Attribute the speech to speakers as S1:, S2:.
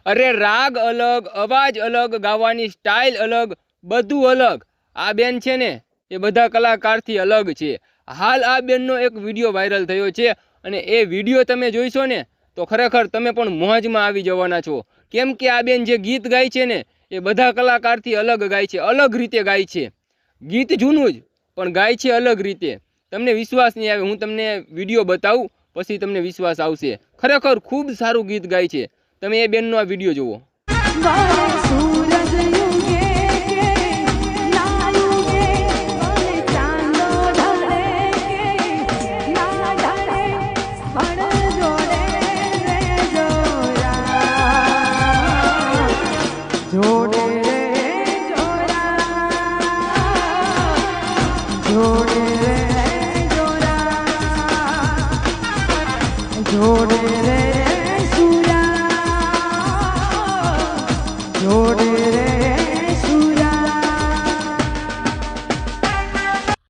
S1: अरे राग अलग, अवाज अलग, गावानी स्टाइल अलग, बधु अलग। आ बेन छे ने ए बधा कलाकारथी अलग छे। हाल आ बेननो एक विडियो वायरल थयो छे अने ए विडियो तमे जोईशो ने तो खरेखर तमे पण मोजमां आवी जवाना छो। केम के आ बेन जे गीत गाय छे ने ए बधा कलाकारथी अलग गाय छे, अलग रीते गाय छे। गीत जूनुं ज पण गाय छे अलग रीते। तमने विश्वास नहीं आवे, हूँ तमने विडियो बताऊं पछी तमने विश्वास आवशे। खरेखर खूब सारू गीत गाय छे। तमे ए बेननो आ विडियो जोवो।
S2: जोड़े रे सूरा जोड़े रे